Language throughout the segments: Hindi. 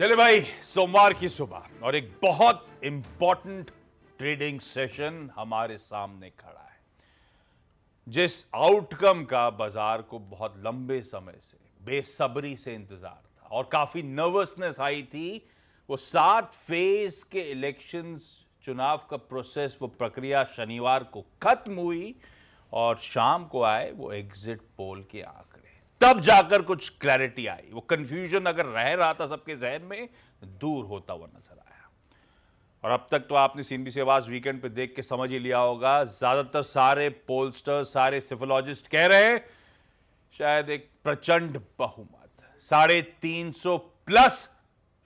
चले भाई, सोमवार की सुबह और एक बहुत इंपॉर्टेंट ट्रेडिंग सेशन हमारे सामने खड़ा है, जिस आउटकम का बाजार को बहुत लंबे समय से बेसब्री से इंतजार था और काफी नर्वसनेस आई थी। वो 7 फेज के इलेक्शंस, चुनाव का प्रोसेस, वो प्रक्रिया शनिवार को खत्म हुई और शाम को आए वो एग्जिट पोल के आंकड़े। तब जाकर कुछ क्लैरिटी आई। वो कंफ्यूजन अगर रह रहा था सबके जहन में, दूर होता हुआ नजर आया। और अब तक तो आपने सीएनबीसी आवाज वीकेंड पे देख के समझ ही लिया होगा, ज्यादातर सारे पोलस्टर्स, सारे सिफोलॉजिस्ट कह रहे हैं शायद एक प्रचंड बहुमत, 350 प्लस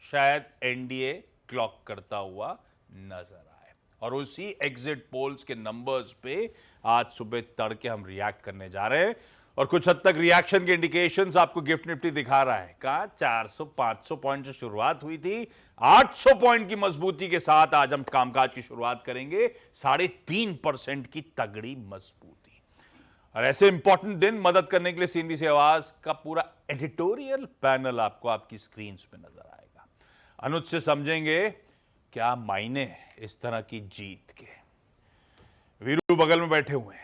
शायद एनडीए क्लॉक करता हुआ नजर आए। और उसी एग्जिट पोल्स के नंबर्स पे आज सुबह तड़के हम रिएक्ट करने जा रहे हैं और कुछ हद तक रिएक्शन के इंडिकेशंस आपको गिफ्ट निफ्टी दिखा रहा है। कहा 400-500 पॉइंट से शुरुआत हुई थी, 800 पॉइंट की मजबूती के साथ आज हम कामकाज की शुरुआत करेंगे, 3.5% की तगड़ी मजबूती। और ऐसे इंपॉर्टेंट दिन मदद करने के लिए सीएनबीसी आवाज का पूरा एडिटोरियल पैनल आपको आपकी स्क्रीन पे नजर आएगा। अनुज से समझेंगे क्या मायने हैं इस तरह की जीत के। वीरू बगल में बैठे हुए हैं,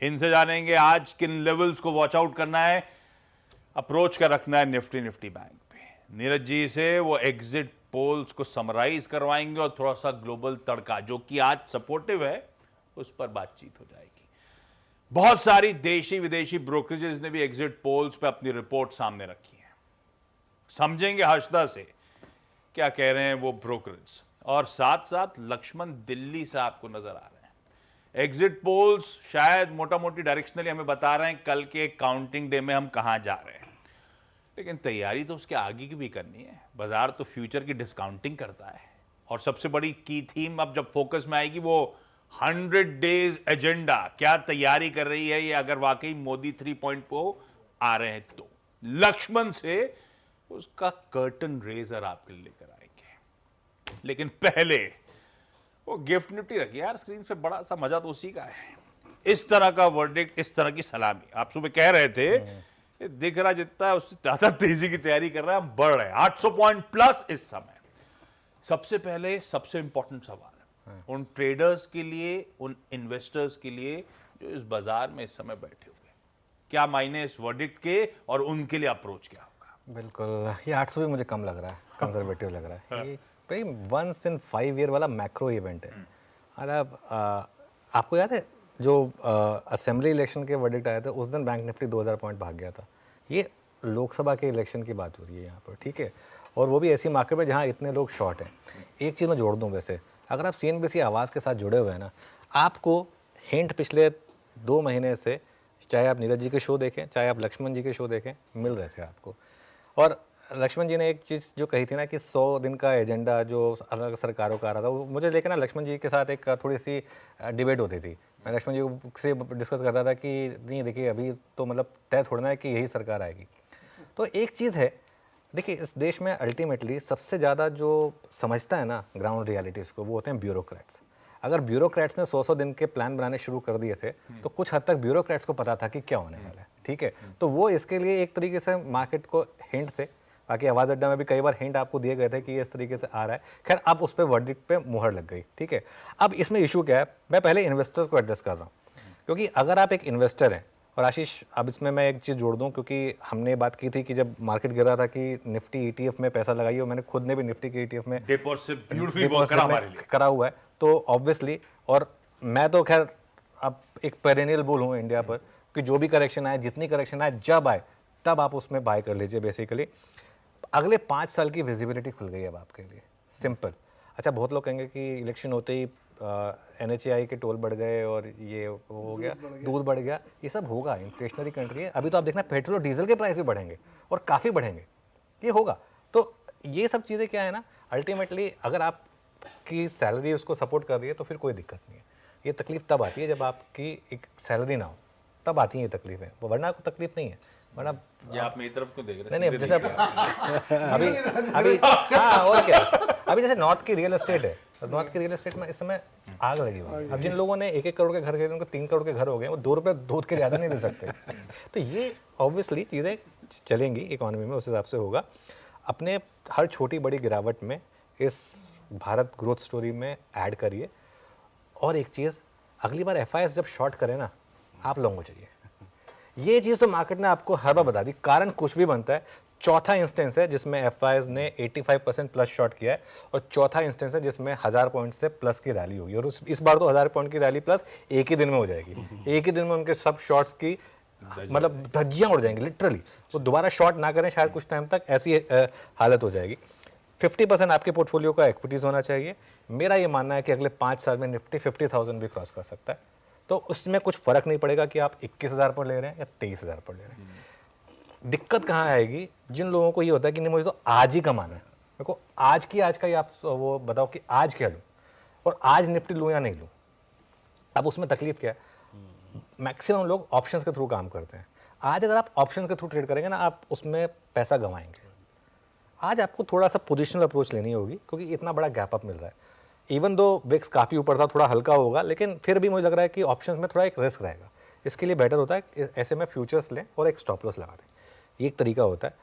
इनसे जानेंगे आज किन लेवल्स को वॉच आउट करना है, अप्रोच का रखना है निफ्टी बैंक पे। नीरज जी से वो एग्जिट पोल्स को समराइज करवाएंगे और थोड़ा सा ग्लोबल तड़का जो कि आज सपोर्टिव है उस पर बातचीत हो जाएगी। बहुत सारी देशी विदेशी ब्रोकरेजेस ने भी एग्जिट पोल्स पे अपनी रिपोर्ट सामने रखी है। समझेंगे हर्षदा से क्या कह रहे हैं वो ब्रोकरेज, और साथ साथ लक्ष्मण दिल्ली से आपको नजर आ रहे हैं। एग्जिट पोल्स शायद मोटा मोटी डायरेक्शनली हमें बता रहे हैं कल के काउंटिंग डे में हम कहां जा रहे हैं, लेकिन तैयारी तो उसके आगे की भी करनी है। बाजार तो फ्यूचर की डिस्काउंटिंग करता है और सबसे बड़ी की थीम अब जब फोकस में आएगी वो 100 डेज एजेंडा, क्या तैयारी कर रही है ये, अगर वाकई मोदी 3.0 आ रहे हैं तो। लक्ष्मण से उसका कर्टन रेजर आपके लिए लेकर आएंगे, लेकिन पहले वो गिफ्ट निफ्टी रखिए यार स्क्रीन पे, बड़ा सा मजा तो उसी का है। इस तरह का वर्डिक्ट, इस तरह की सलामी, आप सुबह कह रहे थे ये दिख रहा जितना है उससे ज्यादा तेजी की तैयारी कर रहा है, हम बढ़ रहे हैं 800 पॉइंट प्लस इस समय। सबसे पहले सबसे इंपॉर्टेंट सवाल है उन ट्रेडर्स के लिए, उन इन्वेस्टर्स के लिए जो इस बाजार में इस समय बैठे हुए, क्या मायने इस वर्डिक्ट के और उनके लिए अप्रोच क्या होगा? बिल्कुल, ये 800 भी मुझे कम लग रहा है, कंजर्वेटिव लग रहा है। ये भाई 1 in 5 year वाला मैक्रो इवेंट है। मतलब आपको याद है जो असेंबली इलेक्शन के वर्डिक्ट आए थे उस दिन बैंक निफ्टी 2000 पॉइंट भाग गया था। ये लोकसभा के इलेक्शन की बात हो रही है यहाँ पर, ठीक है, और वो भी ऐसी मार्केट में जहाँ इतने लोग शॉर्ट हैं। एक चीज़ मैं जोड़ दूँ, वैसे अगर आप सीएनबीसी आवाज़ के साथ जुड़े हुए हैं ना, आपको हिंट पिछले 2 महीने से, चाहे आप नीरज जी के शो देखें, चाहे आप लक्ष्मण जी के शो देखें, मिल रहे थे आपको। और लक्ष्मण जी ने एक चीज़ जो कही थी ना कि 100 दिन का एजेंडा जो अलग सरकारों का आ रहा था, वो मुझे लेकर ना लक्ष्मण जी के साथ एक थोड़ी सी डिबेट होती थी। मैं लक्ष्मण जी से डिस्कस करता था कि नहीं देखिए अभी तो मतलब तय थोड़ा ना है कि यही सरकार आएगी। तो एक चीज़ है, देखिए इस देश में अल्टीमेटली सबसे ज़्यादा जो समझता है ना ग्राउंड रियलिटीज़ को, वो होते हैं ब्यूरोक्रेट्स। अगर ब्यूरोक्रेट्स ने 100 दिन के प्लान बनाने शुरू कर दिए थे तो कुछ हद तक ब्यूरोक्रेट्स को पता था कि क्या होने वाला है, ठीक है। तो वो इसके लिए एक तरीके से मार्केट को हिंट थे। बाकी आवाज़ अड्डा में भी कई बार हिंट आपको दिए गए थे कि ये इस तरीके से आ रहा है। खैर अब उस पर वर्डिक्ट पे मुहर लग गई, ठीक है। अब इसमें इशू क्या है, मैं पहले इन्वेस्टर को एड्रेस कर रहा हूँ, क्योंकि अगर आप एक इन्वेस्टर हैं, और आशीष अब इसमें मैं एक चीज़ जोड़ दूँ, क्योंकि हमने बात की थी कि जब मार्केट गिर रहा था कि निफ्टी ETF में पैसा लगाइए, और मैंने खुद ने भी निफ्टी के ETF में करा हुआ है, तो ऑब्वियसली, और मैं तो खैर अब एक पेरेनियल बुल हूँ इंडिया पर कि जो भी करेक्शन आए, जितनी करेक्शन आए, जब आए तब आप उसमें बाय कर लीजिए। बेसिकली अगले 5 साल की विजिबिलिटी खुल गई है अब आपके लिए, सिंपल। अच्छा, बहुत लोग कहेंगे कि इलेक्शन होते ही NHAI के टोल बढ़ गए और ये हो गया, दूध बढ़ गया, ये सब होगा, इन्फ्लेशनरी कंट्री है। अभी तो आप देखना पेट्रोल और डीजल के प्राइस भी बढ़ेंगे और काफ़ी बढ़ेंगे, ये होगा। तो ये सब चीज़ें क्या है ना, अल्टीमेटली अगर आपकी सैलरी उसको सपोर्ट कर रही है तो फिर कोई दिक्कत नहीं है। ये तकलीफ तब आती है जब आपकी एक सैलरी ना हो, तब आती है ये तकलीफें, वरना आपको तकलीफ नहीं है। वरना ये आप मेरी तरफ क्यों देख रहे हैं? नहीं जैसे अभी हाँ, और क्या, अभी जैसे नॉर्थ की रियल एस्टेट है, नॉर्थ की रियल एस्टेट में इस समय आग लगी हुई है। अब जिन लोगों ने 1-1 करोड़ के घर खरीदे, उनको 3 करोड़ के घर हो गए, वो 2 रुपये दूध के ज़्यादा नहीं दे सकते। तो ये ऑब्वियसली चीज़ें चलेंगी इकोनॉमी में, उस हिसाब से होगा। अपने हर छोटी बड़ी गिरावट में इस भारत ग्रोथ स्टोरी में ऐड करिए। और एक चीज़, अगली बार FIs जब शॉर्ट करें ना, आप लोगों को चाहिए। ये चीज़ तो मार्केट ने आपको हर बार बता दी, कारण कुछ भी बनता है। चौथा इंस्टेंस है जिसमें FIs ने 85% प्लस शॉर्ट किया है, और चौथा इंस्टेंस है जिसमें 1000 पॉइंट से प्लस की रैली होगी। और इस बार तो 1000 पॉइंट की रैली प्लस एक ही दिन में हो जाएगी। एक ही दिन में उनके सब शॉर्ट्स की मतलब धज्जियां उड़ जाएंगी लिटरली। वो दोबारा शॉर्ट ना करें शायद कुछ टाइम तक, ऐसी हालत हो जाएगी। 50% आपके पोर्टफोलियो का एक्विटीज़ होना चाहिए। मेरा ये मानना है कि अगले 5 साल में निफ्टी 50,000 भी क्रॉस कर सकता है। तो उसमें कुछ फ़र्क नहीं पड़ेगा कि आप 21,000 पर ले रहे हैं या 23,000 पर ले रहे हैं। दिक्कत कहाँ आएगी? जिन लोगों को ये होता है कि नहीं मुझे तो आज ही कमाना है, मेरे को आज का ही आप वो बताओ कि आज क्या लूँ, और आज निफ्टी लूँ या नहीं लूँ। अब उसमें तकलीफ क्या है? मैक्सिमम लोग ऑप्शंस के थ्रू काम करते हैं। आज अगर आप ऑप्शंस के थ्रू ट्रेड करेंगे ना, आप उसमें पैसा गंवाएंगे। आज आपको थोड़ा सा पोजिशनल अप्रोच लेनी होगी, क्योंकि इतना बड़ा गैप अप मिल रहा है। इवन दो विक्स काफ़ी ऊपर था, थोड़ा हल्का होगा, लेकिन फिर भी मुझे लग रहा है कि ऑप्शंस में थोड़ा एक रिस्क रहेगा। इसके लिए बेटर होता है ऐसे में फ्यूचर्स लें और एक स्टॉप लॉस लगा दें। ये एक तरीका होता है।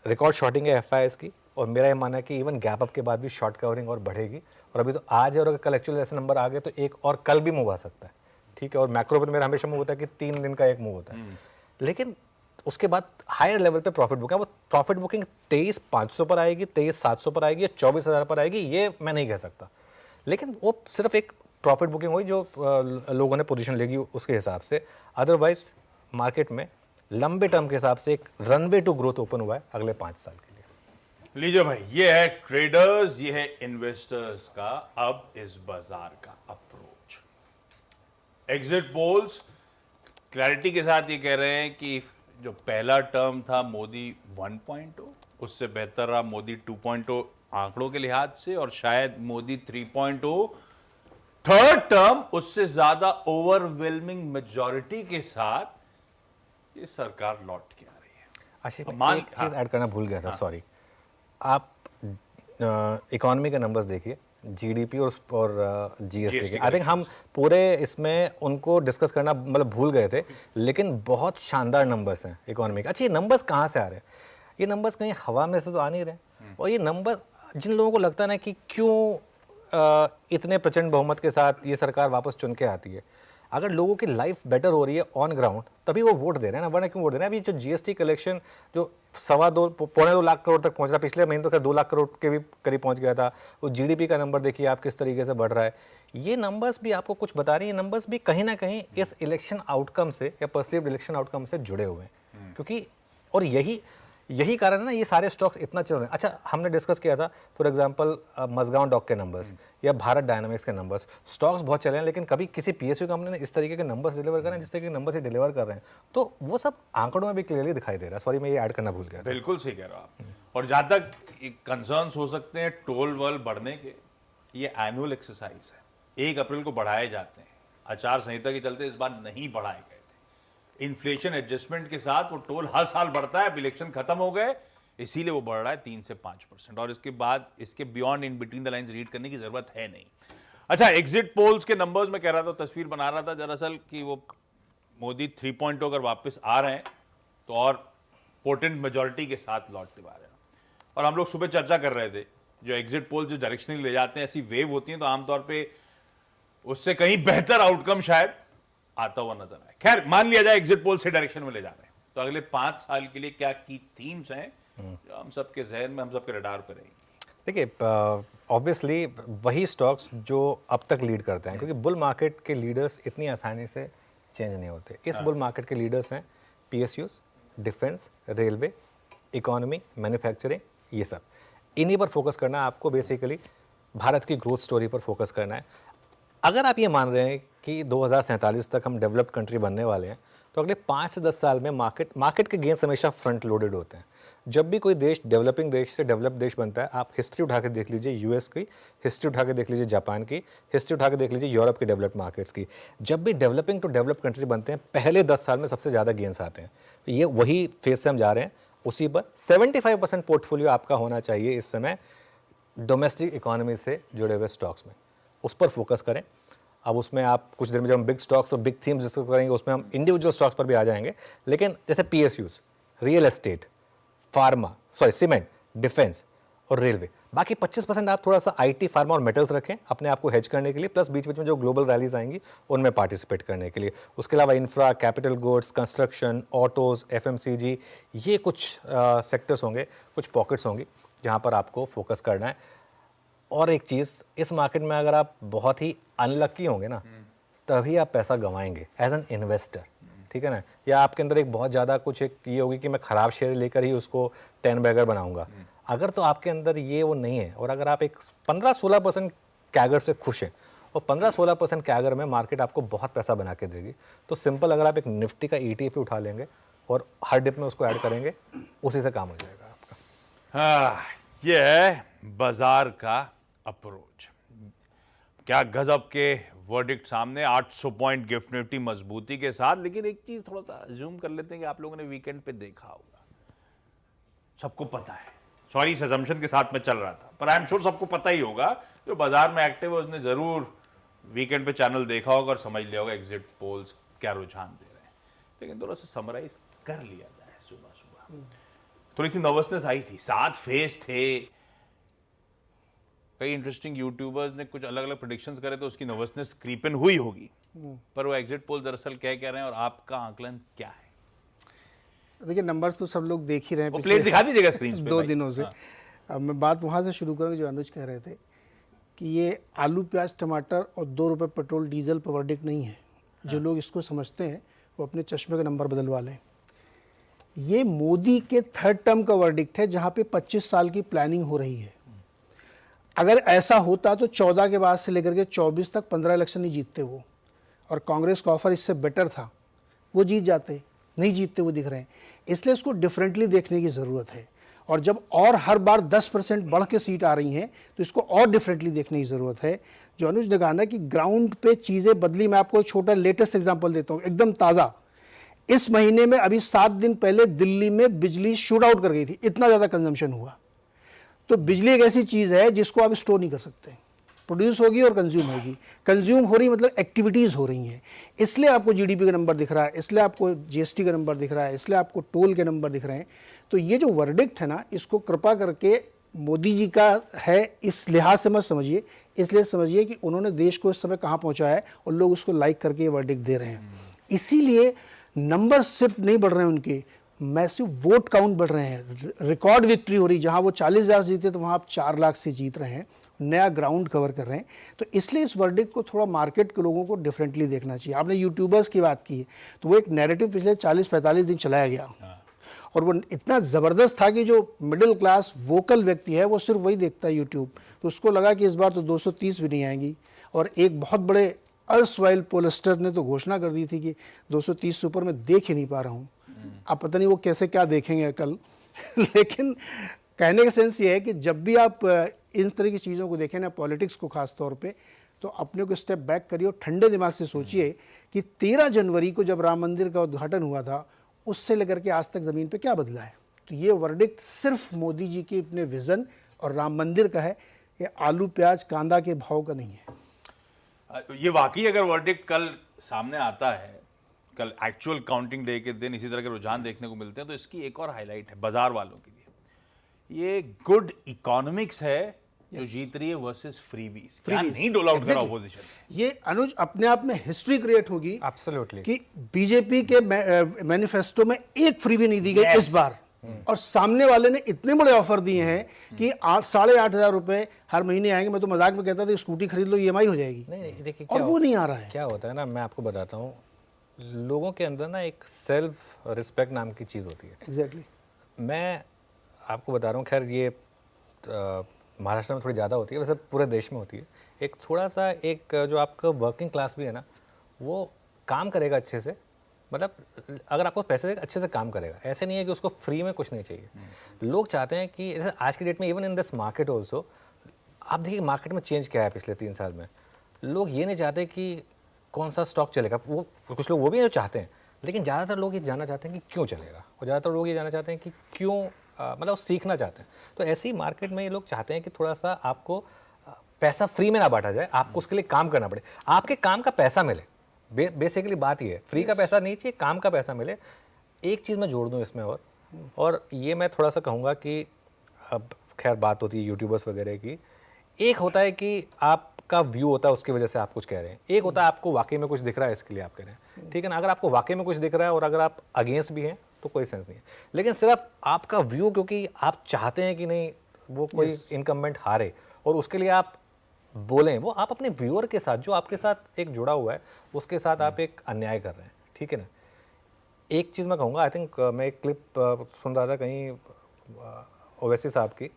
रिकॉर्ड शॉर्टिंग है FIs की, और मेरा ये मानना है कि इवन गैप अप के बाद भी शॉर्ट कवरिंग और बढ़ेगी। और अभी तो आज और अगर कल एक्चुअली ऐसे नंबर आ गए तो एक और कल भी मूव आ सकता है, ठीक है। और मैक्रो पर मेरा हमेशा मूव होता है कि 3 दिन का एक मूव होता है, लेकिन उसके बाद हायर लेवल पे प्रॉफिट बुकिंग, वो प्रॉफिट बुकिंग 23,500 पर आएगी, 23,700 पर आएगी या 24,000 पर आएगी, ये मैं नहीं कह सकता। लेकिन वो सिर्फ एक प्रॉफिट बुकिंग हुई जो लोगों ने पोजीशन लेगी उसके हिसाब से। अदरवाइज मार्केट में लंबे टर्म के हिसाब से एक रनवे टू ग्रोथ ओपन हुआ है अगले 5 साल के लिए। लीजिए भाई, ये है ट्रेडर्स, ये है इन्वेस्टर्स का अब इस बाजार का अप्रोच। एग्जिट पोल्स क्लैरिटी के साथ ये कह रहे हैं कि जो पहला टर्म था मोदी 1.0, उससे बेहतर रहा मोदी 2.0 आंकड़ों के लिहाज से, और शायद मोदी 3.0 थर्ड टर्म उससे ज्यादा ओवरवेलमिंग मेजॉरिटी के साथ ये सरकार लौट के आ रही है। आशीष, मैं एक चीज़ ऐड करना भूल गया था, सॉरी। आप इकोनॉमी के नंबर्स देखिए, GDP और GST के। आई थिंक हम पूरे इसमें उनको डिस्कस करना मतलब भूल गए थे, लेकिन बहुत शानदार नंबर्स हैं इकोनॉमी के। अच्छा, ये नंबर्स कहाँ से आ रहे हैं? ये नंबर्स कहीं हवा में से तो आ नहीं रहे। और ये नंबर जिन लोगों को लगता है ना कि क्यों इतने प्रचंड बहुमत के साथ ये सरकार वापस चुन के आती है, अगर लोगों की लाइफ बेटर हो रही है ऑन ग्राउंड, तभी वो वोट दे रहे हैं ना, वरना क्यों वोट दे रहे हैं? अभी जो GST कलेक्शन जो 2.25 लाख करोड़ तक पहुंच रहा, पिछले महीने तो खैर 2 लाख करोड़ के भी करीब पहुंच गया था। वो GDP का नंबर देखिए आप किस तरीके से बढ़ रहा है। ये नंबर्स भी आपको कुछ बता रही है। नंबर्स भी कहीं ना कहीं इस इलेक्शन आउटकम से या परसीव्ड इलेक्शन आउटकम से जुड़े हुए हैं, क्योंकि और यही कारण है ना ये सारे स्टॉक्स इतना चल रहे हैं। अच्छा, हमने डिस्कस किया था फॉर एग्जांपल मजगांव डॉक के नंबर्स या भारत डायनामिक्स के नंबर्स, स्टॉक्स बहुत चले हैं, लेकिन कभी किसी PSU कंपनी ने इस तरीके के नंबर्स डिलीवर कर रहे हैं जिस तरीके के नंबर्स डिलीवर कर रहे हैं, तो वो सब आंकड़ों में भी क्लियरली दिखाई दे रहा है। सॉरी, मैं ये ऐड करना भूल गया था। बिल्कुल सही कह रहे हो आप। और जहां तक कंसर्न्स हो सकते हैं टोल वल बढ़ने के, ये एनुअल एक्सरसाइज है, 1 अप्रैल को बढ़ाए जाते हैं। आचार संहिता के चलते इस बार नहीं बढ़ाए गए थे। इन्फ्लेशन एडजस्टमेंट के साथ वो टोल हर साल बढ़ता है। अब इलेक्शन खत्म हो गए, इसीलिए वो बढ़ रहा है 3 से 5%, और इसके बाद इसके beyond in between the lines read करने की जरूरत है नहीं। अच्छा, एग्जिट पोल्स के नंबर्स में कह रहा था, तस्वीर बना रहा था दरअसल कि वो मोदी 3.0 अगर वापस आ रहे हैं तो और पोटेंट मेजॉरिटी के साथ लौटते आ रहे हैं। और हम लोग सुबह चर्चा कर रहे थे, जो एग्जिट पोल जो डायरेक्शनली ले जाते हैं, ऐसी वेव होती हैं तो आमतौर पर उससे कहीं बेहतर आउटकम शायद आता हुआ नजर आए। खैर, मान लिया जाए एग्जिट पोल से डायरेक्शन में ले जा रहे हैं, तो अगले 5 साल के लिए क्या की थीम्स हैं जो हम सबके जहन में, हम सबके रडार पे रहेंगी? देखिए, ऑब्वियसली वही स्टॉक्स जो अब तक लीड करते हैं, क्योंकि बुल मार्केट के लीडर्स इतनी आसानी से चेंज नहीं होते। इस बुल मार्केट के लीडर्स हैं PSUs, defence, railway, economy, manufacturing, ये सब। इन्हीं पर फोकस करना है आपको। बेसिकली भारत की ग्रोथ स्टोरी पर फोकस करना है। अगर आप ये मान रहे हैं कि 2047 तक हम डेवलप्ड कंट्री बनने वाले हैं, तो अगले 5 से 10 साल में मार्केट के गेंस हमेशा फ्रंट लोडेड होते हैं। जब भी कोई देश डेवलपिंग देश से डेवलप देश बनता है, आप हिस्ट्री उठा के देख लीजिए US की, हिस्ट्री उठा के देख लीजिए जापान की, हिस्ट्री उठा के देख लीजिए यूरोप की डेवलप्ड मार्केट्स की। जब भी डेवलपिंग टू डेवलप कंट्री बनते हैं, पहले 10 साल में सबसे ज़्यादा गेंस आते हैं। तो ये वही फेज से हम जा रहे हैं। उसी पर 75% पोर्टफोलियो आपका होना चाहिए इस समय डोमेस्टिक इकोनॉमी से जुड़े हुए स्टॉक्स में, उस पर फोकस करें। अब उसमें आप कुछ देर में जब हम बिग स्टॉक्स और बिग थीम्स डिस्कस करेंगे, उसमें हम इंडिविजुअल स्टॉक्स पर भी आ जाएंगे। लेकिन जैसे PSUs, real estate, pharma, cement, defence और रेलवे। बाकी 25% आप थोड़ा सा आईटी, फार्मा और मेटल्स रखें अपने आप को हेज करने के लिए, प्लस बीच बीच में जो ग्लोबल रैलीज आएंगी उनमें पार्टिसिपेट करने के लिए। उसके अलावा infra, capital goods, construction, autos, FMCG, ये कुछ सेक्टर्स होंगे, कुछ पॉकेट्स होंगी जहाँ पर आपको फोकस करना है। और एक चीज़, इस मार्केट में अगर आप बहुत ही अनलकी होंगे ना, तभी आप पैसा गंवाएंगे एज एन इन्वेस्टर, ठीक है ना। या आपके अंदर एक बहुत ज़्यादा कुछ एक ये होगी कि मैं ख़राब शेयर लेकर ही उसको 10 बैगर बनाऊंगा। अगर तो आपके अंदर ये वो नहीं है, और अगर आप एक 15-16% कैगर से खुश हैं, और 15-16% कैगर में मार्केट आपको बहुत पैसा बना के देगी, तो सिंपल अगर आप एक निफ्टी का ETF उठा लेंगे और हर डिप में उसको ऐड करेंगे, उसी से काम हो जाएगा आपका। ये है बाजार का अप्रोच। क्या गजब के वर्डिक्ट सामने, 800 पॉइंट गिफ्ट निफ्टी मजबूती के साथ। लेकिन एक चीज थोड़ा सा अज्यूम कर लेते हैं कि आप लोगों ने वीकेंड पे देखा होगा, सबको पता है, सॉरी इस अजम्पशन के साथ में चल रहा था, पर आई एम श्योर सबको पता ही होगा, जो बाजार में एक्टिव है उसने जरूर वीकेंड पे चैनल देखा होगा और समझ लिया होगा एग्जिट पोल्स क्या रुझान दे रहे हैं। लेकिन थोड़ा सा समराइज कर लिया जाए। सुबह सुबह थोड़ी सी नर्वसनेस आई थी, 7 फेज थे, कई इंटरेस्टिंग यूट्यूबर्स ने कुछ अलग अलग प्रेडिक्शंस करे तो उसकी नर्वसनेस क्रीपन हुई होगी, पर वो एग्जिट पोल दरअसल क्या कह रहे हैं और आपका आकलन क्या है? देखिए, नंबर्स तो सब लोग देख ही रहे हैं, वो प्लेट दिखा दीजिएगा स्क्रीन पे 2 दिनों से। अब मैं बात वहाँ से शुरू करूँगा जो अनुज कह रहे थे कि ये आलू, प्याज, टमाटर और 2 रुपये पेट्रोल डीजल पर वर्डिक्ट नहीं है। जो लोग इसको समझते हैं वो अपने चश्मे का नंबर बदलवा लें। ये मोदी के 3rd टर्म का वर्डिक्ट है, जहाँ पे 25 साल की प्लानिंग हो रही है। अगर ऐसा होता तो 14 के बाद से लेकर के 24 तक 15 इलेक्शन नहीं जीतते वो, और कांग्रेस का ऑफर इससे बेटर था, वो जीत जाते, नहीं जीतते वो दिख रहे हैं। इसलिए इसको डिफरेंटली देखने की ज़रूरत है, और जब और हर बार 10% बढ़ के सीट आ रही हैं तो इसको और डिफरेंटली देखने की ज़रूरत है। जो अनुज ने कहा ना कि ग्राउंड पे चीज़ें बदली, मैं आपको एक छोटा लेटेस्ट एग्जांपल देता हूँ, एकदम ताज़ा। इस महीने में अभी 7 दिन पहले दिल्ली में बिजली शूट आउट कर गई थी, इतना ज़्यादा कंजम्पशन हुआ। तो बिजली एक ऐसी चीज़ है जिसको आप स्टोर नहीं कर सकते, प्रोड्यूस होगी और कंज्यूम होगी। कंज्यूम हो रही मतलब एक्टिविटीज़ हो रही हैं, इसलिए आपको जीडीपी का नंबर दिख रहा है, इसलिए आपको जीएसटी का नंबर दिख रहा है, इसलिए आपको टोल के नंबर दिख रहे हैं। तो ये जो वर्डिक्ट है ना, इसको कृपा करके मोदी जी का है इस लिहाज से मत समझिए, इसलिए समझिए कि उन्होंने देश को इस समय कहाँ पहुँचाया है और लोग उसको लाइक करके ये वर्डिक्ट दे रहे हैं। इसीलिए नंबर सिर्फ नहीं बढ़ रहे हैं उनके, मैसिव वोट काउंट बढ़ रहे हैं, रिकॉर्ड विक्ट्री हो रही, जहां वो 40,000 जीते तो वहां आप 4 लाख से जीत रहे हैं, नया ग्राउंड कवर कर रहे हैं। तो इसलिए इस वर्डिक्ट को थोड़ा मार्केट के लोगों को डिफरेंटली देखना चाहिए। आपने यूट्यूबर्स की बात की है, तो वो एक नैरेटिव पिछले 40-45 दिन चलाया गया, और वो इतना ज़बरदस्त था कि जो मिडिल क्लास वोकल व्यक्ति है वो सिर्फ वही देखता है यूट्यूब, तो उसको लगा कि इस बार तो 230 भी नहीं आएंगी। और एक बहुत बड़े अर्सवाइल पोलस्टर ने तो घोषणा कर दी थी कि 230 से ऊपर मैं देख ही नहीं पा रहा हूँ। अब पता नहीं वो कैसे क्या देखेंगे कल लेकिन कहने का सेंस ये है कि जब भी आप इन तरह की चीज़ों को देखें ना, पॉलिटिक्स को खास तौर पे, तो अपने को स्टेप बैक करिए और ठंडे दिमाग से सोचिए कि 13 जनवरी को जब राम मंदिर का उद्घाटन हुआ था, उससे लेकर के आज तक ज़मीन पे क्या बदला है। तो ये वर्डिक्ट सिर्फ मोदी जी के अपने विज़न और राम मंदिर का है, ये आलू प्याज कांदा के भाव का नहीं है। ये वाकई अगर वर्डिक्ट कल सामने आता है, कल एक्चुअल काउंटिंग डे के दिन इसी तरह के रुझान देखने को मिलते हैं, तो इसकी एक और हाईलाइट है बाजार वालों के लिए, ये गुड इकोनॉमिक्स है जो जीत रही है वर्सेस फ्रीबीज। क्या नहीं डोल आउट करा ऑपोजिशन। ये अनुज अपने आप में हिस्ट्री क्रिएट होगी एब्सोल्युटली कि बीजेपी के मैनिफेस्टो में एक फ्रीबी नहीं दी गई इस बार, और सामने वाले ने इतने बड़े ऑफर दिए हैं कि 8,500 रुपए हर महीने आएंगे। मैं तो मजाक में कहता था स्कूटी खरीद लो, EMI हो जाएगी। नहीं देखिए, और वो नहीं आ रहा है। क्या होता है ना, मैं आपको बताता हूँ, लोगों के अंदर ना एक सेल्फ रिस्पेक्ट नाम की चीज़ होती है। एग्जैक्टली मैं आपको बता रहा हूँ, खैर ये महाराष्ट्र में थोड़ी ज़्यादा होती है, वैसे पूरे देश में होती है। एक थोड़ा सा एक जो आपका वर्किंग क्लास भी है ना, वो काम करेगा अच्छे से, मतलब अगर आपको पैसे देगा अच्छे से काम करेगा। ऐसे नहीं है कि उसको फ्री में कुछ नहीं चाहिए। लोग चाहते हैं कि जैसे आज की डेट में even in this market also, आप देखिए मार्केट में चेंज क्या है पिछले 3 साल में। लोग ये नहीं चाहते कि कौन सा स्टॉक चलेगा, वो कुछ लोग वो भी चाहते हैं, लेकिन ज़्यादातर लोग ये जानना चाहते हैं कि क्यों चलेगा, और ज़्यादातर लोग ये जानना चाहते हैं कि क्यों, मतलब सीखना चाहते हैं। तो ऐसे ही मार्केट में ये लोग चाहते हैं कि थोड़ा सा आपको पैसा फ्री में ना बांटा जाए, आपको उसके लिए काम करना पड़े, आपके काम का पैसा मिले। बेसिकली बात ये है, फ्री का पैसा नहीं चाहिए, काम का पैसा मिले। एक चीज़ मैं जोड़ दूँ इसमें, और ये मैं थोड़ा सा कहूँगा कि अब खैर बात होती है यूट्यूबर्स वगैरह की, एक होता है कि आपका व्यू होता है उसकी वजह से आप कुछ कह रहे हैं, एक होता है आपको वाकई में कुछ दिख रहा है इसके लिए आप कह रहे हैं, ठीक है ना। अगर आपको वाकई में कुछ दिख रहा है और अगर आप अगेंस्ट भी हैं तो कोई सेंस नहीं है, लेकिन सिर्फ आपका व्यू क्योंकि आप चाहते हैं कि नहीं वो कोई इनकम्बेंट हारे और उसके लिए आप बोलें, वो आप अपने व्यूअर के साथ जो आपके साथ एक जुड़ा हुआ है उसके साथ आप एक अन्याय कर रहे हैं, ठीक है ना। एक चीज़ मैं कहूँगा, आई थिंक मैं एक क्लिप सुन रहा था कहीं ओवैसी साहब की,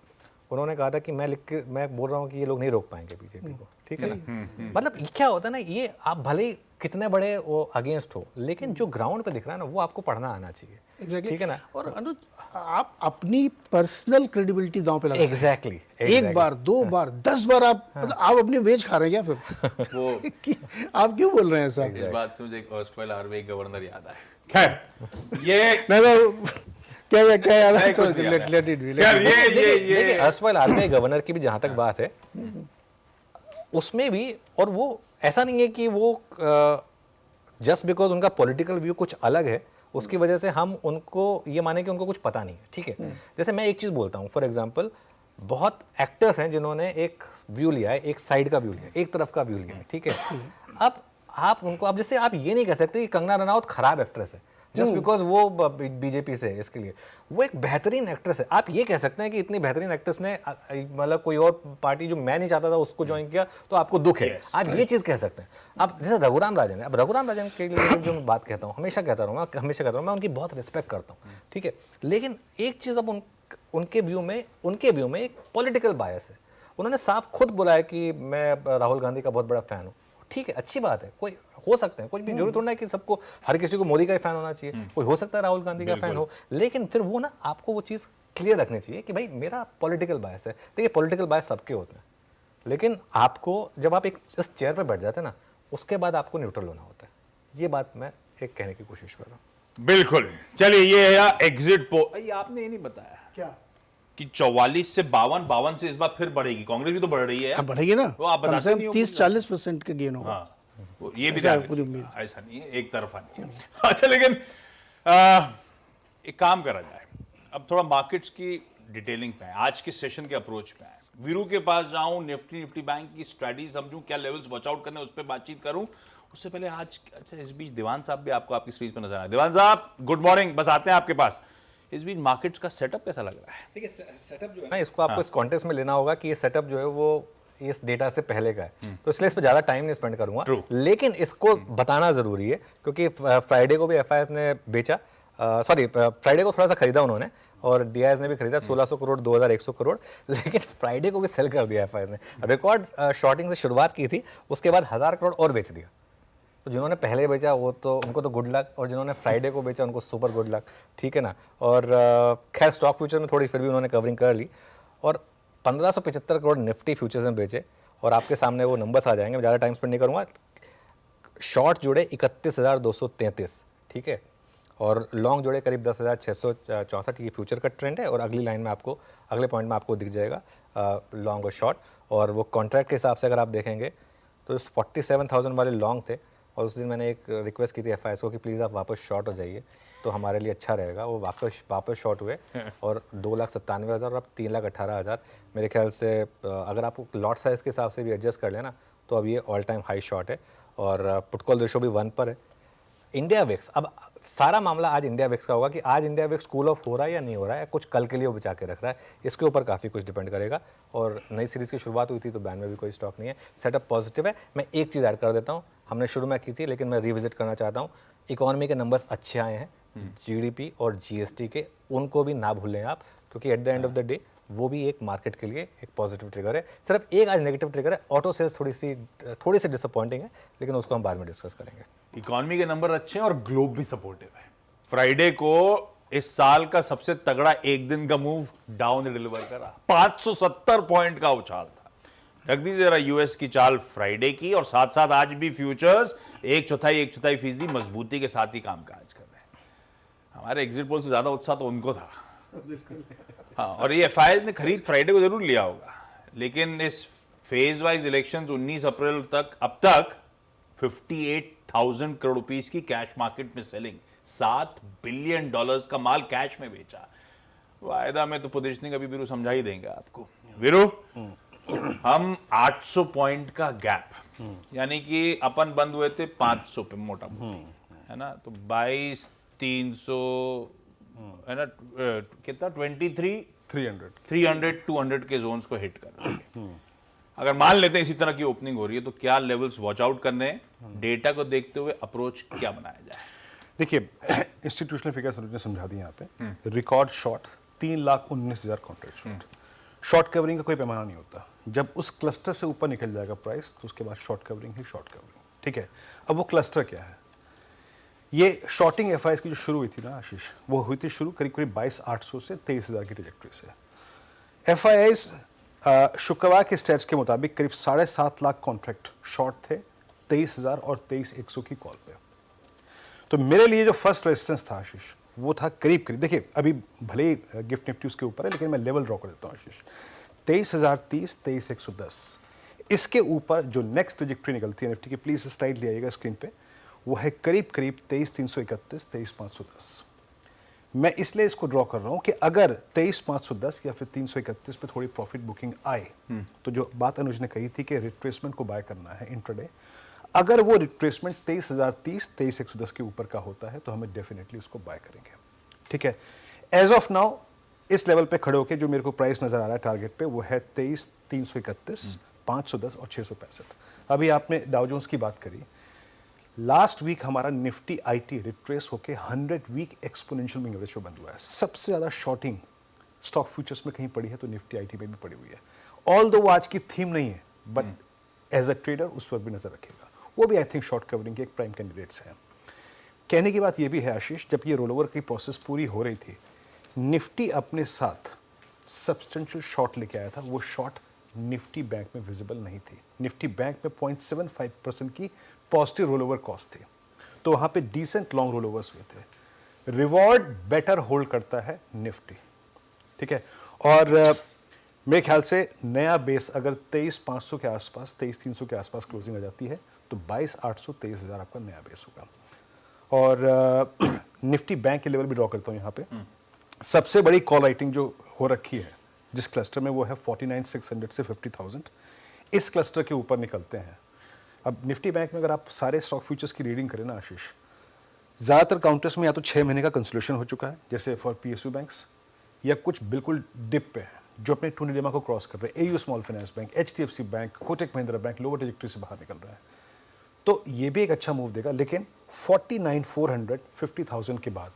उन्होंने कहा था कि मैं बोल रहा हूँ कि ये लोग नहीं रोक पाएंगे बीजेपी को, ठीक है ना। मतलब क्या होता है ना, ये आप भले ही कितने बड़े वो अगेंस्ट हो, लेकिन जो ग्राउंड पे दिख रहा है ना वो आपको पढ़ना आना चाहिए, Exactly. ठीक है ना। और अनुज, आप अपनी पर्सनल क्रेडिबिलिटी दांव पे लगा एग्जैक्टली एक बार, 2 बार, 10 बार आप मतलब आप अपनी वेज खा रहे हैं क्या फिर? वो कि आप क्यों बोल रहे हैं ऐसा? इस बात से मुझे एक ऑस्ट्रेल आरबीआई गवर्नर याद आया। खैर ये नहीं क्या याद है? नहीं, कुछ नहीं याद है। Let it be. खैर ये अर्सवाइल आरबीआई गवर्नर की भी जहां तक बात है उसमें भी, और वो ऐसा नहीं है कि वो जस्ट बिकॉज उनका पॉलिटिकल व्यू कुछ अलग है उसकी वजह से हम उनको ये माने कि उनको कुछ पता नहीं है, ठीक है। जैसे मैं एक चीज़ बोलता हूँ, फॉर एग्जांपल बहुत एक्टर्स हैं जिन्होंने एक व्यू लिया है, एक साइड का व्यू लिया है, एक तरफ का व्यू लिया है, ठीक है। अब आप उनको, अब जैसे आप ये नहीं कह सकते कि कंगना रनौत खराब एक्ट्रेस है जस्ट बिकॉज वो बीजेपी से है, इसके लिए वो एक बेहतरीन एक्ट्रेस है। आप ये कह सकते हैं कि इतनी बेहतरीन एक्ट्रेस ने मतलब कोई और पार्टी जो मैं नहीं चाहता था उसको ज्वाइन किया तो आपको दुख है, आप ये चीज़ कह सकते हैं। अब जैसे रघुराम राजन है, अब रघुराम राजन के लिए जो मैं बात कहता हूँ, हमेशा कहता रहूँगा, मैं उनकी बहुत रिस्पेक्ट करता हूँ, ठीक है। लेकिन एक चीज़ अब उनके व्यू में एक पॉलिटिकल बायस है। उन्होंने साफ खुद बोला है कि मैं राहुल गांधी का बहुत बड़ा फैन हूँ, ठीक है, अच्छी बात है, कोई हो सकते हैं, कुछ भी जरूरत थोड़ा है कि सबको, हर किसी को मोदी का ही फैन होना चाहिए, कोई हो सकता है राहुल गांधी का फैन हो, लेकिन फिर वो ना आपको वो चीज़ क्लियर रखनी चाहिए कि भाई मेरा पॉलिटिकल बायस है। देखिए पॉलिटिकल बायस सबके होते हैं, लेकिन आपको जब आप एक इस चेयर पर बैठ जाते हैं ना उसके बाद आपको न्यूट्रल होना होता है। ये बात मैं एक कहने की कोशिश कर रहा हूँ। बिल्कुल। चलिए ये है एग्जिट पोल। आपने ये नहीं बताया क्या कि 44 से 52 से इस बार फिर बढ़ेगी, कांग्रेस भी तो बढ़ रही है। अब बढ़ेगी ना, वो आप कम बताते से नहीं कम हो 30-40% का गेन होगा। हाँ, वो ये भी ऐसा है ध्यान पूरी रखिए। उम्मीद। ऐसा नहीं है, एक तरफा नहीं है। अच्छा लेकिन एक काम करा जाए, अब थोड़ा मार्केट्स की डिटेलिंग पे है, आज के सेशन के अप्रोच पे है। वीरू के पास जाऊं, निफ्टी बैंक की स्ट्रेटजी समझूं, क्या लेवल्स वॉच आउट करने उस पर बातचीत करूं, उससे पहले आज अच्छा इस बीच दीवान साहब भी आपको आपकी स्क्रीन पर नजर आए। दीवान साहब गुड मॉर्निंग, बस आते हैं आपके पास। इस बीच मार्केट्स का सेटअप कैसा लग रहा है? देखिए सेटअप जो है ना, इसको आपको इस कॉन्टेक्स्ट में लेना होगा कि ये सेटअप जो है वो इस डेटा से पहले का है, तो इसलिए इस पर ज़्यादा टाइम नहीं स्पेंड करूंगा। लेकिन इसको बताना ज़रूरी है क्योंकि फ्राइडे को भी एफआईएस ने बेचा, सॉरी फ्राइडे को थोड़ा सा खरीदा उन्होंने और डीआईएस ने भी खरीदा 1600 करोड़ 2100 करोड़, लेकिन फ्राइडे को भी सेल कर दिया एफआईएस ने। रिकॉर्ड शॉर्टिंग से शुरुआत की थी, उसके बाद 1000 करोड़ और बेच दिया। तो जिन्होंने पहले बेचा वो तो उनको तो गुड लक, और जिन्होंने फ्राइडे को बेचा उनको सुपर गुड लक, ठीक है ना। और खैर स्टॉक फ्यूचर में थोड़ी फिर भी उन्होंने कवरिंग कर ली और 1575 करोड़ निफ्टी फ्यूचर्स में बेचे, और आपके सामने वो नंबर्स आ जाएंगे, मैं ज़्यादा टाइम स्पेंड नहीं करूँगा। शॉर्ट जुड़े 31,233, ठीक है, और लॉन्ग जुड़े करीब 10,664। ये फ्यूचर का ट्रेंड है और अगली लाइन में आपको, अगले पॉइंट में आपको दिख जाएगा लॉन्ग और शॉर्ट। और वो कॉन्ट्रैक्ट के हिसाब से अगर आप देखेंगे तो इस 47,000 वाले लॉन्ग थे, और उस दिन मैंने एक रिक्वेस्ट की थी एफआईएस को कि प्लीज़ आप वापस शॉर्ट हो जाइए तो हमारे लिए अच्छा रहेगा। वो वापस शॉर्ट हुए और 2,97,000 और अब 3,18,000। मेरे ख्याल से अगर आप लॉट साइज़ के हिसाब से भी एडजस्ट कर लेना तो अब ये ऑल टाइम हाई शॉर्ट है, और पुट कॉल रेशो भी 1 पर है। इंडिया विक्स, अब सारा मामला आज इंडिया विक्स का होगा कि आज इंडिया विक्स कूल ऑफ हो रहा है या नहीं हो रहा है, कुछ कल के लिए वो बचा के रख रहा है, इसके ऊपर काफ़ी कुछ डिपेंड करेगा। और नई सीरीज़ की शुरुआत हुई थी तो बैन में भी कोई स्टॉक नहीं है, सेटअप पॉजिटिव है। मैं एक चीज़ ऐड कर देता हूँ, हमने शुरू में की थी लेकिन मैं रिविजिट करना चाहता हूँ। इकोनॉमी के नंबर्स अच्छे आए हैं, जीडीपी और जीएसटी के, उनको भी ना भूलें आप, क्योंकि at the end of the day वो भी एक मार्केट के लिए एक पॉजिटिव ट्रिगर है। सिर्फ एक आज नेगेटिव ट्रिगर है, ऑटो सेल्स थोड़ी सी डिसअपॉइंटिंग है, लेकिन उसको हम बाद में डिस्कस करेंगे। इकोनॉमी के नंबर अच्छे हैं और ग्लोब भी सपोर्टिव है। फ्राइडे को इस साल का सबसे तगड़ा एक दिन का मूव डाउन ने डिलीवर करा, 570 पॉइंट का उछाल था। रख दीजिए जरा यूएस की चाल फ्राइडे की, और साथ साथ आज भी फ्यूचर्स 1/4 मजबूती के साथ ही कामकाज कर रहे हैं। हमारे एग्जिट पोल से ज्यादा उत्साह तो उनको था। हाँ, और ये एफआईएस ने खरीद फ्राइडे को जरूर लिया होगा, लेकिन इस फेज वाइज इलेक्शंस 19 अप्रैल तक अब तक 58,000 करोड़ रुपीस की कैश मार्केट में सेलिंग, $7 बिलियन का माल कैश में बेचा। वायदा में तो पोजीशनिंग अभी वीरू समझा ही देंगे आपको। वीरू, हम 800 पॉइंट का गैप, यानी कि अपन बंद हुए थे 500 पे मोटा मोटी, है ना, तो 22,300 है ना, कितना 23 300 200 के जोन्स को हिट कर रहे हैं। अगर मान लेते हैं इसी तरह की ओपनिंग हो रही है तो क्या लेवल्स वॉच आउट करने हैं, डेटा को देखते हुए अप्रोच क्या बनाया जाए? देखिए, इंस्टीट्यूशनल फिगर्स ने समझा दी यहाँ पे। Record short 3,19,000 contract short. Short covering का कोई पैमाना नहीं होता। जब उस क्लस्टर से ऊपर निकल जाएगा प्राइस तो उसके बाद शॉर्ट कवरिंग ही शॉर्ट कवरिंग। ठीक है, अब वो क्लस्टर क्या है? ये शॉर्टिंग एफआईएस की जो शुरू हुई थी ना आशीष, वो हुई थी शुरू करीब करीब 22,800 से 23,000 की ट्रेजेक्टरी से। एफआईआईस शुक्रवार के स्टेट्स के मुताबिक करीब 7.5 लाख कॉन्ट्रैक्ट शॉर्ट थे 23,000 और 23,100 की कॉल पे। तो मेरे लिए जो फर्स्ट रेजिस्टेंस था आशीष, वो था करीब करीब, देखिए अभी भले ही गिफ्ट निफ्टी उसके ऊपर है लेकिन मैं लेवल ड्रॉ कर देता हूँ आशीष, 23,030 23,110। इसके ऊपर जो नेक्स्ट ट्रेजेक्टरी निकलती है निफ्टी की, प्लीज स्लाइड ले आइएगा स्क्रीन पे, वो है करीब करीब 23,331 23,510। मैं इसलिए इसको ड्रॉ कर रहा हूं कि अगर 23,510 या फिर 331 पे थोड़ी प्रॉफिट बुकिंग आए, तो जो बात अनुज ने कही थी कि रिट्रेसमेंट को बाय करना है इंट्राडे, अगर वो रिट्रेसमेंट 23,030 23,110 के ऊपर का होता है तो हमें डेफिनेटली उसको बाय करेंगे। ठीक है, एज ऑफ नाउ इस लेवल पे खड़े होकर जो मेरे को प्राइस नजर आ रहा है टारगेट पे, वो है 23,331 510 और 665। अभी आपने डाउ जोन्स की बात करी, लास्ट वीक हमारा निफ्टी आईटी रिट्रेस होके 100 वीक एक्सपोनेंशियल मूविंग एवरेज पे बंद हुआ है। सबसे ज्यादा शॉर्टिंग स्टॉक फ्यूचर्स में कहीं पड़ी है तो निफ्टी आईटी में भी पड़ी हुई है। ऑल दो वो आज की थीम नहीं है, बट एज अ ट्रेडर उस पर भी नजर रखेगा। वो भी आई थिंक शॉर्ट कवरिंग के एक प्राइम कैंडिडेट्स हैं। कहने की बात ये भी है आशीष, जब ये रोल ओवर की प्रोसेस पूरी हो रही थी, निफ्टी अपने साथ सब्सटेंशियल शॉर्ट लेके आया था। वो शॉर्ट निफ्टी बैंक में विजिबल नहीं थी। निफ्टी बैंक में 0.75% की पॉजिटिव रोल ओवर कॉस्ट थी, तो वहां पे डिसेंट लॉन्ग रोल ओवर्स हुए थे। रिवॉर्ड बेटर होल्ड करता है निफ्टी। ठीक है, और मेरे ख्याल से नया बेस अगर 23,500 के आसपास 23,300 के आसपास क्लोजिंग आ जाती है तो 22,800 23,000 आपका नया बेस होगा। और निफ्टी बैंक के लेवल भी ड्रॉ करता हूं यहाँ पे। सबसे बड़ी कॉल राइटिंग जो हो रखी है जिस क्लस्टर में, वो है 49,600 से 50,000। इस क्लस्टर के ऊपर निकलते हैं। अब निफ्टी बैंक में अगर आप सारे स्टॉक फ्यूचर्स की रीडिंग करें ना आशीष, ज़्यादातर काउंटर्स में या तो 6 महीने का कंसोलिडेशन हो चुका है जैसे फॉर पीएसयू बैंक्स, या कुछ बिल्कुल डिप पे है जो अपने टू निडिमा को क्रॉस कर रहे हैं। AU small finance bank, HDFC bank, Kotak Mahindra bank lower trajectory से बाहर निकल रहा है, तो ये भी एक अच्छा मूव देगा। लेकिन 49,400 50,000 के बाद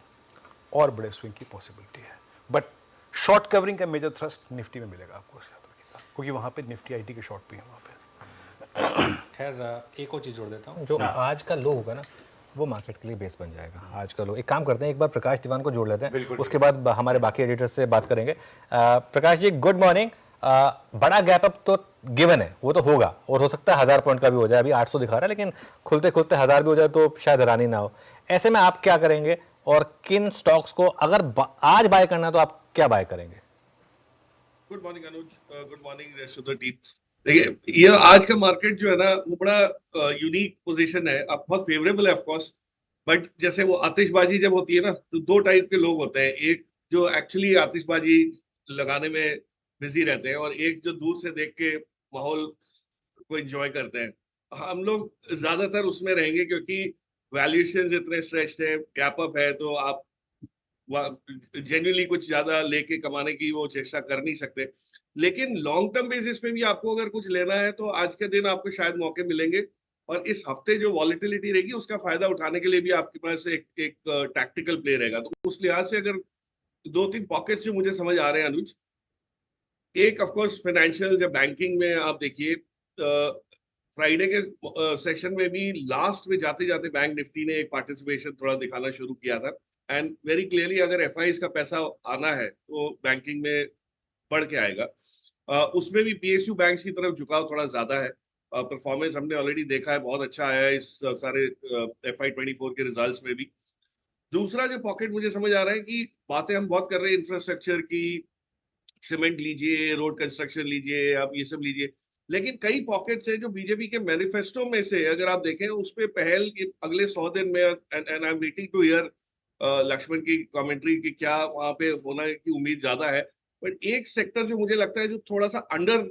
और बड़े स्विंग की पॉसिबिलिटी है। बट शॉर्ट कवरिंग का मेजर थ्रस्ट निफ्टी में मिलेगा आपको, क्योंकि वहाँ पे निफ्टी आईटी के शॉर्ट भी है वहाँ पे। खैर एक और चीज़ जोड़ देता हूँ, जो आज का लो होगा ना वो मार्केट के लिए बेस बन जाएगा। आज का लो, एक काम करते हैं, एक बार प्रकाश दीवान को जोड़ लेते हैं, उसके बाद हमारे बाकी एडिटर्स से बात करेंगे। Prakash ji good morning. बड़ा गैप अप तो गिवन है, वो तो होगा, और हो सकता है 1000 पॉइंट का भी हो जाए। अभी 800 दिखा रहा है, लेकिन खुलते खुलते 1000 भी हो जाए तो शायद हैरानी ना हो। ऐसे में आप क्या करेंगे और किन स्टॉक्स को अगर आज बाय करना है तो आप क्या बाय करेंगे? Good morning Anuj, good morning rest of the team. देखिए, ये आज का मार्केट जो है ना वो बड़ा यूनिक पोजीशन है। अब बहुत फेवरेबल है ऑफ कोर्स, बट जैसे वो आतिशबाजी जब होती है ना तो दो टाइप के लोग होते हैं। एक जो एक्चुअली आतिशबाजी लगाने में बिजी रहते हैं और एक जो दूर से देख के माहौल को एंजॉय करते हैं। हम लोग ज्यादातर उसमें रहेंगे क्योंकि वैल्यूएशंस इतने स्ट्रेच्ड है, गैप अप है, तो आप जेन्युइनली कुछ ज्यादा लेके कमाने की वो चेष्टा कर नहीं सकते। लेकिन लॉन्ग टर्म बेसिस पे भी आपको अगर कुछ लेना है तो आज के दिन आपको शायद मौके मिलेंगे, और इस हफ्ते जो वॉलेटिलिटी रहेगी उसका फायदा उठाने के लिए भी आपके पास एक टैक्टिकल प्ले रहेगा। तो उस लिहाज से अगर 2-3 पॉकेट्स जो मुझे समझ आ रहे हैं अनुज, एक ऑफ कोर्स फाइनेंशियल या बैंकिंग में आप देखिए, फ्राइडे के सेशन में भी लास्ट में जाते जाते बैंक निफ्टी ने एक पार्टिसिपेशन थोड़ा दिखाना शुरू किया था। एंड वेरी क्लियरली अगर एफआईज का पैसा आना है तो बैंकिंग में बढ़ के आएगा। उसमें भी पीएसयू बैंक्स की तरफ झुकाव थोड़ा ज्यादा है। परफॉर्मेंस हमने ऑलरेडी देखा है, बहुत अच्छा आया है इस सारे FY24 के रिजल्ट्स में भी। दूसरा जो पॉकेट मुझे समझ आ रहा है कि बातें हम बहुत कर रहे हैं इंफ्रास्ट्रक्चर की, सीमेंट लीजिए, रोड कंस्ट्रक्शन लीजिए, आप ये सब लीजिए, लेकिन कई पॉकेट्स हैं जो बीजेपी के मैनिफेस्टो में से अगर आप देखें उस पर पहल अगले 100 दिन में, and I am waiting to hear Lakshman की कमेंट्री की क्या वहां पे होना की उम्मीद ज्यादा है। बट एक सेक्टर जो मुझे लगता है जो थोड़ा सा अंडर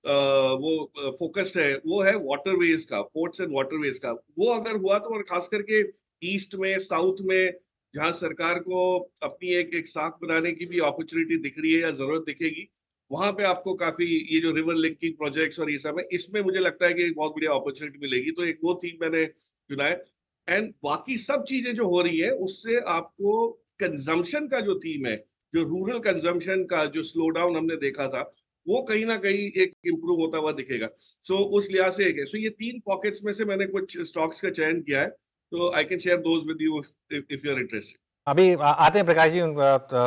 वो फोकस्ड है, वो है वाटरवेज का, पोर्ट्स एंड वाटरवेज का। वो अगर हुआ तो, और खास करके ईस्ट में, साउथ में, जहां सरकार को अपनी एक साख बनाने की भी अपॉर्चुनिटी दिख रही है या जरूरत दिखेगी, वहां पे आपको काफी ये जो रिवर लिंकिंग प्रोजेक्ट्स और ये सब है, इसमें मुझे लगता है कि एक बहुत बढ़िया अपॉर्चुनिटी मिलेगी। तो एक वो थीम मैंने चुना है। एंड बाकी सब चीजें जो हो रही है उससे आपको कंजम्पशन का जो थीम है, जो रूरल कंजम्पशन का जो स्लो डाउन हमने देखा था, वो कहीं ना कहीं एक इम्प्रूव होता हुआ दिखेगा। सो उस लिहाज से एक है। सो ये 3 पॉकेट्स में से मैंने कुछ स्टॉक्स का चयन किया है, तो I can share those with you if you are interested. अभी आते हैं प्रकाश जी,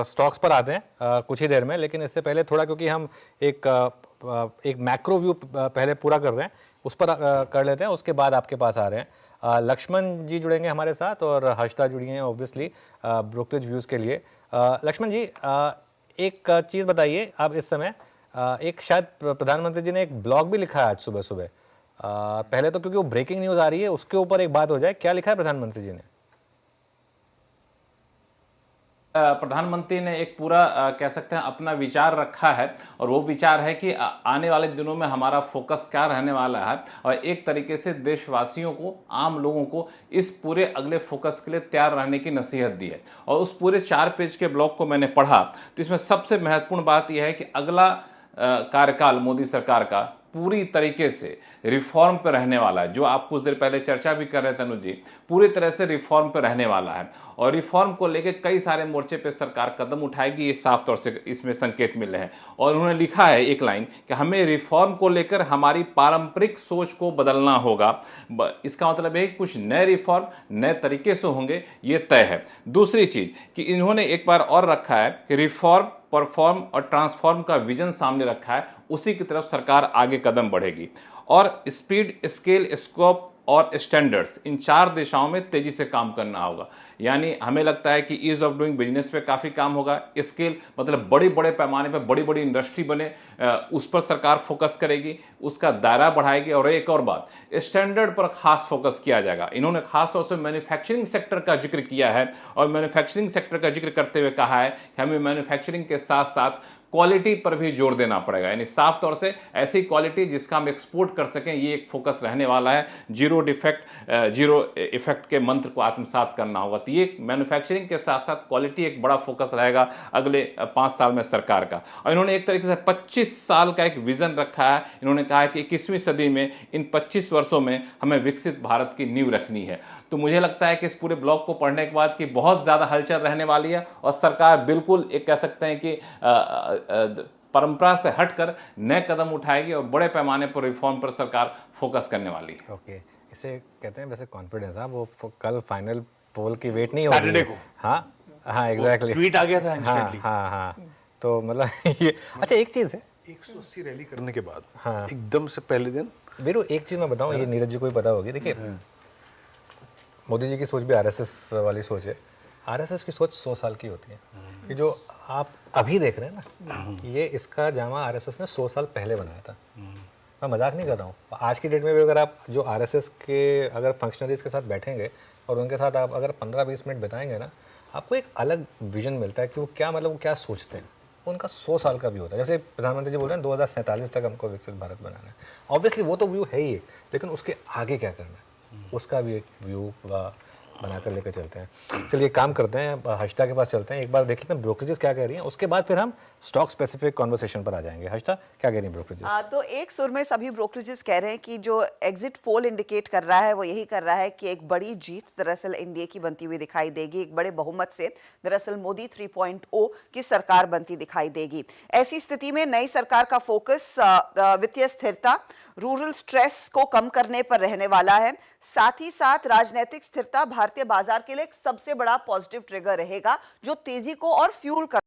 स्टॉक्स पर आते हैं कुछ ही देर में, लेकिन इससे पहले थोड़ा, क्योंकि हम एक मैक्रो व्यू पहले पूरा कर रहे हैं, उस पर कर लेते हैं, उसके बाद आपके पास आ रहे हैं। लक्ष्मण जी जुड़ेंगे हमारे साथ और हर्षिता जुड़ी हैं ऑब्वियसली ब्रोकरेज व्यूज़ के लिए। लक्ष्मण जी, एक चीज़ बताइए, आप इस समय एक शायद प्रधानमंत्री जी ने एक ब्लॉग भी लिखा है आज सुबह सुबह। पहले तो क्योंकि वो ब्रेकिंग न्यूज़ आ रही है, उसके ऊपर एक बात हो जाए, क्या लिखा है प्रधानमंत्री जी ने? प्रधानमंत्री ने एक पूरा कह सकते हैं अपना विचार रखा है, और वो विचार है कि आने वाले दिनों में हमारा फोकस क्या रहने वाला है, और एक तरीके से देशवासियों को, आम लोगों को इस पूरे अगले फोकस के लिए तैयार रहने की नसीहत दी है। और उस पूरे 4 पेज के ब्लॉग को मैंने पढ़ा, तो इसमें सबसे महत्वपूर्ण बात यह है कि अगला कार्यकाल मोदी सरकार का पूरी तरीके से रिफॉर्म पर रहने वाला है। जो आप कुछ देर पहले चर्चा भी कर रहे थे अनुज जी, पूरी तरह से रिफॉर्म पर रहने वाला है, और रिफॉर्म को लेकर कई सारे मोर्चे पे सरकार कदम उठाएगी, ये साफ तौर से इसमें संकेत मिल रहे हैं। और उन्होंने लिखा है एक लाइन कि हमें रिफॉर्म को लेकर हमारी पारंपरिक सोच को बदलना होगा। इसका मतलब है कि कुछ नए रिफॉर्म नए तरीके से होंगे, ये तय है। दूसरी चीज कि इन्होंने एक बार और रखा है कि रिफॉर्म, परफॉर्म और ट्रांसफॉर्म का विजन सामने रखा है, उसी की तरफ सरकार आगे कदम बढ़ेगी। और स्पीड, स्केल, स्कोप और स्टैंडर्ड्स, इन 4 दिशाओं में तेजी से काम करना होगा। यानी हमें लगता है कि ईज ऑफ डूइंग बिजनेस पे काफ़ी काम होगा। स्केल मतलब बड़े बड़े पैमाने पे बड़ी बड़ी इंडस्ट्री बने, उस पर सरकार फोकस करेगी, उसका दायरा बढ़ाएगी। और एक और बात, स्टैंडर्ड पर खास फोकस किया जाएगा। इन्होंने खास तौर से मैन्युफैक्चरिंग सेक्टर का जिक्र किया है, और मैन्युफैक्चरिंग सेक्टर का जिक्र करते हुए कहा है कि हमें मैन्युफैक्चरिंग के साथ साथ क्वालिटी पर भी जोर देना पड़ेगा। यानी साफ तौर से ऐसी क्वालिटी जिसका हम एक्सपोर्ट कर सकें, ये एक फोकस रहने वाला है। जीरो डिफेक्ट, जीरो इफेक्ट के मंत्र को आत्मसात करना होगा। तो ये मैन्युफैक्चरिंग के साथ साथ क्वालिटी एक बड़ा फोकस रहेगा अगले 5 साल में सरकार का। और इन्होंने एक तरीके से 25 साल का एक विजन रखा है। इन्होंने कहा है कि 21वीं सदी में इन 25 वर्षों में हमें विकसित भारत की नींव रखनी है। तो मुझे लगता है कि इस पूरे ब्लॉग को पढ़ने के बाद कि बहुत ज़्यादा हलचल रहने वाली है, और सरकार बिल्कुल एक कह सकते हैं कि परंपरा से हटकर नए कदम उठाएगी, और बड़े पैमाने पर रिफॉर्म पर सरकार फोकस करने वाली है। ओके, इसे कहते हैं वैसे कॉन्फिडेंस। हाँ, वो कल फाइनल पोल की वेट नहीं होगी सैटरडे को। हाँ हाँ, एग्जैक्टली, ट्वीट आ गया था हाँ इंस्टेंटली। हाँ हाँ, तो मतलब ये अच्छा, एक चीज़ है 180 रैली करने के बाद हाँ। एकदम से पहले दिन वीरू, एक चीज़ मैं बताऊँ, ये नीरज जी को भी पता होगी। देखिए, मोदी जी की सोच भी आरएसएस वाली सोच है। आरएसएस की सोच 100 साल की होती है। कि जो आप अभी देख रहे हैं ना, ये इसका जामा आरएसएस ने 100 साल पहले बनाया था। मैं मजाक नहीं कर रहा हूँ। आज की डेट में भी अगर आप जो आरएसएस के अगर फंक्शनरीज के साथ बैठेंगे और उनके साथ आप अगर 15-20 मिनट बिताएंगे ना, आपको एक अलग विजन मिलता है कि वो क्या, मतलब वो क्या सोचते हैं। उनका 100 साल का भी होता है। जैसे प्रधानमंत्री जी बोल रहे हैं 2047 तक हमको विकसित भारत बनाना है। ऑब्वियसली वो तो व्यू है ही, लेकिन उसके आगे क्या करना है, उसका भी एक व्यू बनाकर लेकर चलते हैं। चलिए काम करते हैं, हर्षिता के पास चलते हैं, एक बार देख लेते हैं ब्रोकरेजेस क्या कह रही हैं, उसके बाद फिर हम स्टॉक स्पेसिफिक कॉन्वर्सेशन पर आ जाएंगे। हर्षिता, क्या कह रही हैं ब्रोकरेजेस? तो एक सुर में सभी ब्रोकरेजेस कह रहे हैं कि जो एग्जिट पोल इंडिकेट कर रहा है वो यही कर रहा है कि एक बड़ी जीत दरअसल एनडीए की बनती हुई दिखाई देगी। एक बड़े बहुमत से दरअसल मोदी 3.0 की सरकार बनती दिखाई देगी। ऐसी स्थिति में नई सरकार का फोकस वित्तीय स्थिरता, रूरल स्ट्रेस को कम करने पर रहने वाला है। साथ ही साथ राजनीतिक स्थिरता भारतीय बाजार के लिए एक सबसे बड़ा पॉजिटिव ट्रिगर रहेगा, जो तेजी को और फ्यूल कर